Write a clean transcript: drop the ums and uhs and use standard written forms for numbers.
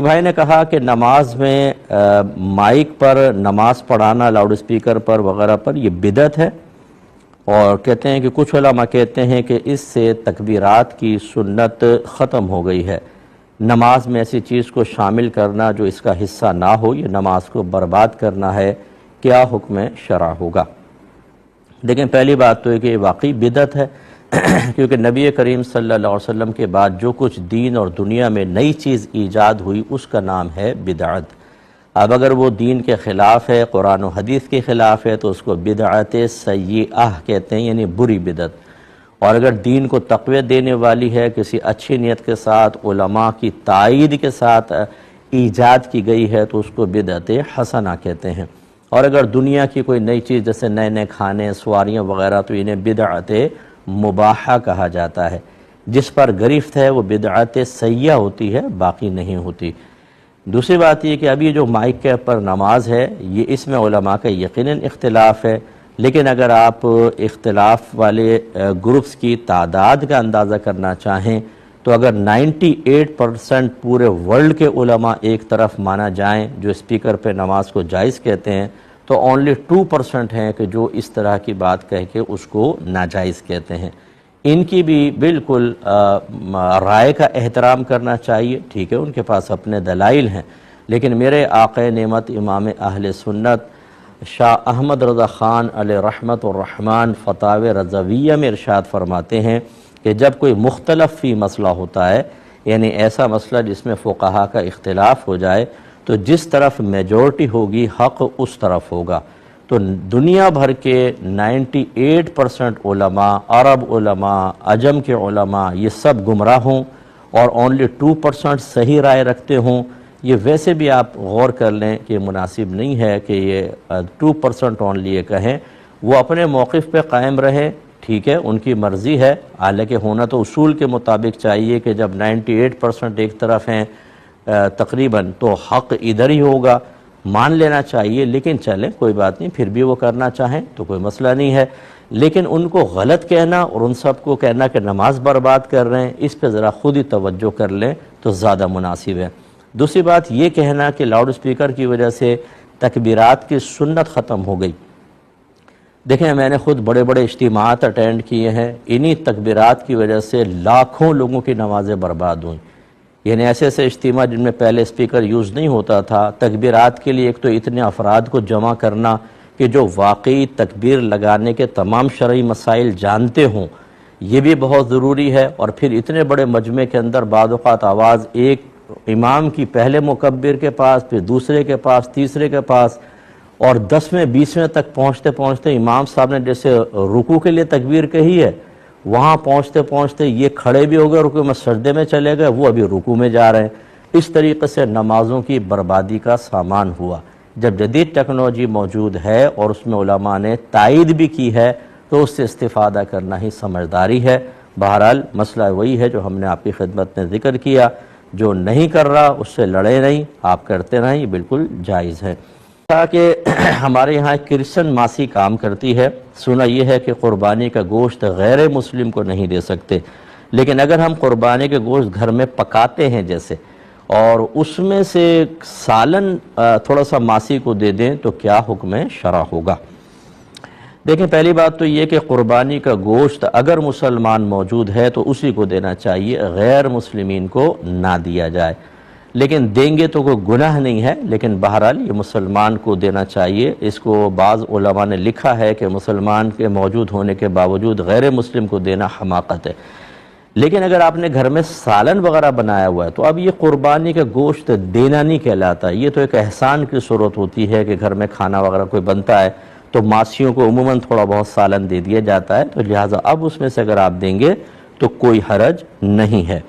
بھائی نے کہا کہ نماز میں مائک پر نماز پڑھانا لاؤڈ اسپیکر پر وغیرہ پر یہ بدعت ہے، اور کہتے ہیں کہ کچھ علماء کہتے ہیں کہ اس سے تکبیرات کی سنت ختم ہو گئی ہے۔ نماز میں ایسی چیز کو شامل کرنا جو اس کا حصہ نہ ہو، یہ نماز کو برباد کرنا ہے، کیا حکم شرع ہوگا؟ دیکھیں، پہلی بات تو ہے کہ یہ واقعی بدعت ہے، کیونکہ نبی کریم صلی اللہ علیہ وسلم کے بعد جو کچھ دین اور دنیا میں نئی چیز ایجاد ہوئی اس کا نام ہے بدعت۔ اب اگر وہ دین کے خلاف ہے، قرآن و حدیث کے خلاف ہے، تو اس کو بدعت سیئہ کہتے ہیں، یعنی بری بدعت۔ اور اگر دین کو تقویت دینے والی ہے، کسی اچھی نیت کے ساتھ، علماء کی تائید کے ساتھ ایجاد کی گئی ہے، تو اس کو بدعت حسنہ کہتے ہیں۔ اور اگر دنیا کی کوئی نئی چیز جیسے نئے نئے کھانے، سواریاں وغیرہ، تو انہیں بدعت مباحہ کہا جاتا ہے۔ جس پر گرفت ہے وہ بدعت سیئہ ہوتی ہے، باقی نہیں ہوتی۔ دوسری بات یہ کہ ابھی جو مائک کے پر نماز ہے، یہ اس میں علماء کا یقیناً اختلاف ہے، لیکن اگر آپ اختلاف والے گروپس کی تعداد کا اندازہ کرنا چاہیں تو اگر 98% پورے ورلڈ کے علماء ایک طرف مانا جائیں جو اسپیکر پہ نماز کو جائز کہتے ہیں، تو اونلی 2% ہیں کہ جو اس طرح کی بات کہہ کے اس کو ناجائز کہتے ہیں۔ ان کی بھی بالکل رائے کا احترام کرنا چاہیے، ٹھیک ہے، ان کے پاس اپنے دلائل ہیں، لیکن میرے آقا نعمت امام اہل سنت شاہ احمد رضا خان علیہ رحمت الرحمن فتاوی رضویہ میں ارشاد فرماتے ہیں کہ جب کوئی مختلف فی مسئلہ ہوتا ہے، یعنی ایسا مسئلہ جس میں فقہا کا اختلاف ہو جائے، تو جس طرف میجورٹی ہوگی حق اس طرف ہوگا۔ تو دنیا بھر کے 98% علماء، عرب علماء، عجم کے علماء، یہ سب گمراہ ہوں اور اونلی 2% صحیح رائے رکھتے ہوں، یہ ویسے بھی آپ غور کر لیں کہ مناسب نہیں ہے کہ یہ 2% اونلی یہ کہیں۔ وہ اپنے موقف پہ قائم رہے، ٹھیک ہے، ان کی مرضی ہے، حالانکہ ہونا تو اصول کے مطابق چاہیے کہ جب 98% ایک طرف ہیں تقریباً، تو حق ادھر ہی ہوگا، مان لینا چاہیے۔ لیکن چلیں کوئی بات نہیں، پھر بھی وہ کرنا چاہیں تو کوئی مسئلہ نہیں ہے، لیکن ان کو غلط کہنا اور ان سب کو کہنا کہ نماز برباد کر رہے ہیں، اس پہ ذرا خود ہی توجہ کر لیں تو زیادہ مناسب ہے۔ دوسری بات یہ کہنا کہ لاؤڈ اسپیکر کی وجہ سے تکبیرات کی سنت ختم ہو گئی، دیکھیں میں نے خود بڑے بڑے اجتماعات اٹینڈ کیے ہیں، انہی تکبیرات کی وجہ سے لاکھوں لوگوں کی نمازیں برباد ہوئیں۔ یعنی ایسے ایسے اجتماع جن میں پہلے اسپیکر یوز نہیں ہوتا تھا، تکبیرات کے لیے ایک تو اتنے افراد کو جمع کرنا کہ جو واقعی تکبیر لگانے کے تمام شرعی مسائل جانتے ہوں، یہ بھی بہت ضروری ہے۔ اور پھر اتنے بڑے مجمع کے اندر بعض اوقات آواز ایک امام کی پہلے مکبر کے پاس، پھر دوسرے کے پاس، تیسرے کے پاس، اور 10ویں 20ویں تک پہنچتے پہنچتے امام صاحب نے جیسے رکوع کے لیے تکبیر کہی ہے، وہاں پہنچتے پہنچتے یہ کھڑے بھی ہو گئے، رکوع میں سجدے میں چلے گئے، وہ ابھی رکوع میں جا رہے ہیں۔ اس طریقے سے نمازوں کی بربادی کا سامان ہوا۔ جب جدید ٹیکنالوجی موجود ہے اور اس میں علماء نے تائید بھی کی ہے تو اس سے استفادہ کرنا ہی سمجھداری ہے۔ بہرحال مسئلہ وہی ہے جو ہم نے آپ کی خدمت میں ذکر کیا، جو نہیں کر رہا اس سے لڑے نہیں، آپ کرتے رہیں، یہ بالکل جائز ہے۔ کہ ہمارے یہاں ایک کرسچن ماسی کام کرتی ہے، سنا یہ ہے کہ قربانی کا گوشت غیر مسلم کو نہیں دے سکتے، لیکن اگر ہم قربانی کے گوشت گھر میں پکاتے ہیں جیسے، اور اس میں سے سالن تھوڑا سا ماسی کو دے دیں تو کیا حکم شرع ہوگا؟ دیکھیں پہلی بات تو یہ کہ قربانی کا گوشت اگر مسلمان موجود ہے تو اسی کو دینا چاہیے، غیر مسلمین کو نہ دیا جائے۔ لیکن دیں گے تو کوئی گناہ نہیں ہے، لیکن بہرحال یہ مسلمان کو دینا چاہیے۔ اس کو بعض علماء نے لکھا ہے کہ مسلمان کے موجود ہونے کے باوجود غیر مسلم کو دینا حماقت ہے۔ لیکن اگر آپ نے گھر میں سالن وغیرہ بنایا ہوا ہے تو اب یہ قربانی کا گوشت دینا نہیں کہلاتا، یہ تو ایک احسان کی صورت ہوتی ہے کہ گھر میں کھانا وغیرہ کوئی بنتا ہے تو ماسیوں کو عموماً تھوڑا بہت سالن دے دیا جاتا ہے، تو لہٰذا اب اس میں سے اگر آپ دیں گے تو کوئی حرج نہیں ہے۔